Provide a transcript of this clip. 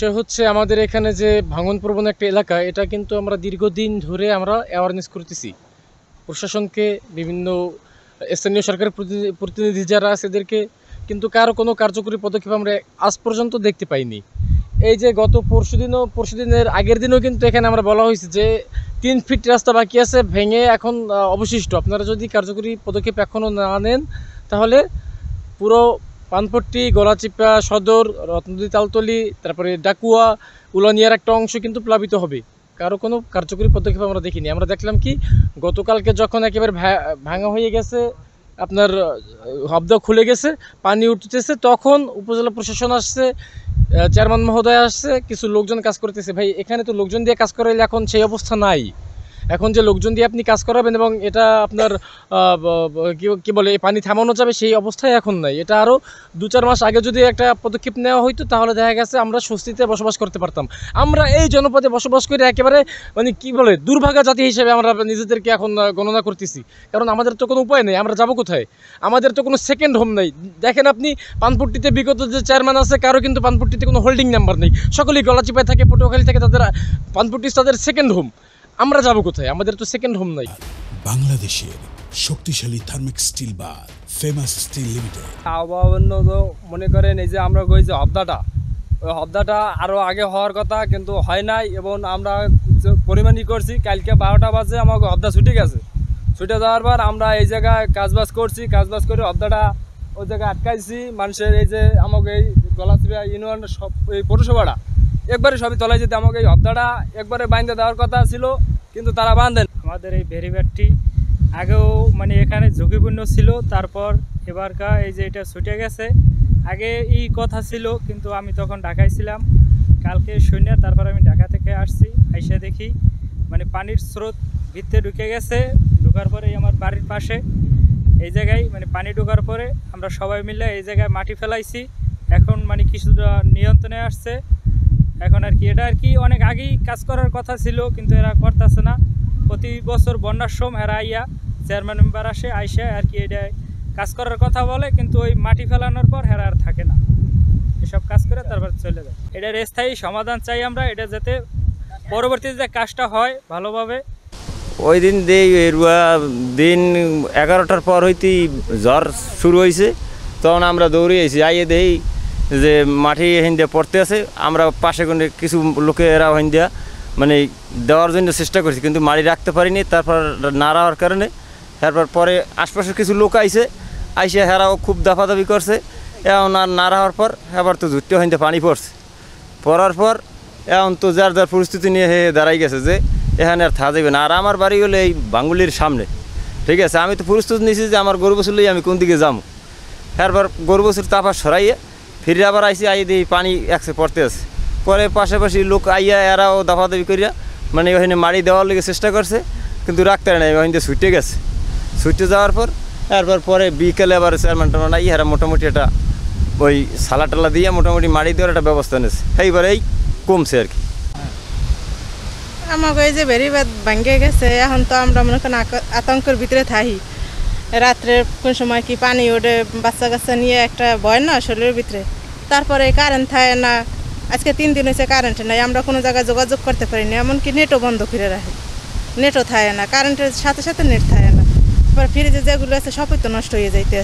বিষয় হচ্ছে আমাদের এখানে যে ভাঙন প্রবণ একটা এলাকা, এটা কিন্তু আমরা দীর্ঘদিন ধরে আমরা অ্যাওয়ারনেস করতেছি প্রশাসনকে, বিভিন্ন স্থানীয় সরকারের প্রতিনিধি যারা আছে এদেরকে, কিন্তু কারো কোনো কার্যকরী পদক্ষেপ আমরা আজ পর্যন্ত দেখতে পাইনি। এই যে গত পরশুদিনের আগের দিনও কিন্তু এখানে আমরা বলা হয়েছে যে 3 ফিট রাস্তা বাকি আছে ভেঙে এখন অবশিষ্ট, আপনারা যদি কার্যকরী পদক্ষেপ এখনও না নেন তাহলে পুরো পানপট্টি, গলাচিপা সদর, রত্নদী, তালতলি, তারপরে ডাকুয়া, উলানিয়ার একটা অংশ কিন্তু প্লাবিত হবে। কারো কোনো কার্যকরী পদক্ষেপ আমরা দেখিনি। আমরা দেখলাম কি গতকালকে যখন একেবারে ভাঙা হয়ে গেছে, আপনার হবদা খুলে গেছে, পানি উঠতেছে, তখন উপজেলা প্রশাসন আসছে, চেয়ারম্যান মহোদয় আসছে, কিছু লোকজন কাজ করতেছে। ভাই এখানে তো লোকজন দিয়ে কাজ করাইলে এখন সেই অবস্থা নাই। এখন যে লোকজন দিয়ে আপনি কাজ করাবেন এবং এটা আপনার কি বলে পানি থামানো যাবে সেই অবস্থায় এখন নাই। এটা আরও 2-4 মাস আগে যদি একটা পদক্ষেপ নেওয়া হইতো তাহলে দেখা গেছে আমরা স্বস্তিতে বসবাস করতে পারতাম। আমরা এই জনপদে বসবাস করে একেবারে মানে কি বলে দুর্ভাগা জাতি হিসেবে আমরা নিজেদেরকে এখন গণনা করতেছি, কারণ আমাদের তো কোনো উপায় নেই। আমরা যাবো কোথায়? আমাদের তো কোনো সেকেন্ড হোম নেই। দেখেন আপনি পানপট্টিতে বিগত যে চেয়ারম্যান আছে কারো কিন্তু পানপট্টিতে কোনো হোল্ডিং নাম্বার নেই, সকলেই গলাচিপায় থাকে, পটুয়াখালী থেকে, তাদের পানপট্টি তাদের সেকেন্ড হোম। আমরা যাব কোথায়? আমাদের তো সেকেন্ড হোম নাই। বাংলাদেশের শক্তিশালী থার্মিক স্টিল বা ফেমাস স্টিল লিমিটেড। আবহাওয়া মনে করেন এই যে আমরা কই যে হবদাটা, ওই হবদাটা আরও আগে হওয়ার কথা কিন্তু হয় নাই, এবং আমরা পরিমাণই করছি। কালকে 12টা বাজে আমাকে হবদা ছুটে গেছে। ছুটে যাওয়ার পর আমরা এই জায়গায় কাজবাজ করছি, কাজবাজ করে হবদাটা ওই জায়গায় আটকাইছি। মানুষের এই যে আমাকে এই গলাচিপা ইউনিয়ন সব এই পৌরসভাটা একবারে সবই তলায় যেতে আমাকে এই হবদাটা একবারে বাইন্ধে দেওয়ার কথা ছিল, কিন্তু তারা বাঁধেন। আমাদের এই ভেরিবারটি আগেও মানে এখানে ঝুঁকিপূর্ণ ছিল, তারপর এবারকার এই যে এটা ছুটে গেছে। আগে এই কথা ছিল, কিন্তু আমি তখন ঢাকায় ছিলাম, কালকে শূন্য, তারপর আমি ঢাকা থেকে আসছি, আইসা দেখি মানে পানির স্রোত ভিতরে ঢুকে গেছে। ঢোকার পরে আমার বাড়ির পাশে এই জায়গায় মানে পানি ঢোকার পরে আমরা সবাই মিলে এই জায়গায় মাটি ফেলাইছি। এখন মানে কিছুটা নিয়ন্ত্রণে আসছে। এখন আর কি এটা আর কি অনেক আগেই কাজ করার কথা ছিল, কিন্তু এরা করতেছে না। প্রতি বছর বন্যার সময় এরা আইয়া চেয়ারম্যান মেম্বার আইসা আর কি এটা কাজ করার কথা বলে, কিন্তু ওই মাটি ফেলানোর পর এরা আর থাকে না, এসব কাজ করে তারপর চলে যায়। এটার স্থায়ী সমাধান চাই আমরা, এটা যাতে পরবর্তীতে যে কাজটা হয় ভালোভাবে। ওই দিন দিন 11টার পর হইতেই জ্বর শুরু হয়েছে, তখন আমরা দৌড়ে আইছি, আইয়ে দেই যে মাটি হিন্দে পড়তে আছে। আমরা পাশে কোনো কিছু লোকেরা হিন্দা মানে দেওয়ার জন্য চেষ্টা করছি, কিন্তু মাটি রাখতে পারিনি। তারপর না রাখার কারণে তারপর পরে আশপাশের কিছু লোক আইসে হেরাও খুব দাফাদাফি করছে। এখন আর না রাখার পর এবার তো ধরতে হিন্দে পানি পড়ার পর এখন তো যার যার পরিস্থিতি নিয়ে দাঁড়াই গেছে যে এখানে আর থাকা যাবে না। আর আমার বাড়ি হলো এই বাঙ্গুলির সামনে, ঠিক আছে। আমি তো প্রস্তুতি নিয়েছি যে আমার গরু বছর লই আমি কোন দিকে যাবো। তারপর গরু বছর তারপর সরাইয়ে ফিরে আবার আইসি, আই দিয়ে পানি একসে পড়তে আছে। পরে পাশাপাশি লোক আইয়া এরাও দাফাদাফি করিয়া মানে ওখানে মাড়ি দেওয়ার লেগে চেষ্টা করছে, কিন্তু রাখতে নাই, ওখান দিয়ে ছুটে গেছে। ছুটে যাওয়ার পর পরে বিকেলে আবার চেয়ারম্যান টেয়ারম্যান আই এরা মোটামুটি একটা ওই সালা টালা দিয়ে মোটামুটি মাড়ি দেওয়ার একটা ব্যবস্থা নিয়েছে। এইবারেই কমছে আর কি। আমাকে এই যে বেরিবাদ ভাঙ্গে গেছে, এখন তো আমরা মনে করেন আতঙ্কের ভিতরে থাকি। রাত্রে কোন সময় কি পানি ওঠে, বাচ্চা কাচ্চা নিয়ে একটা ভয় না শরীরের ভিতরে। তারপরে কারেন্ট থাকে না, আজকে 3 দিন হয়েছে কারেন্ট নাই, আমরা কোনো জায়গায় যোগাযোগ করতে পারি না, এমনকি নেটও বন্ধ করে রাখি, নেটও থাকে না, কারেন্টের সাথে সাথে নেট থাকে না। তারপর ফ্রিজে যেগুলো আছে সবই তো নষ্ট হয়ে যাইতে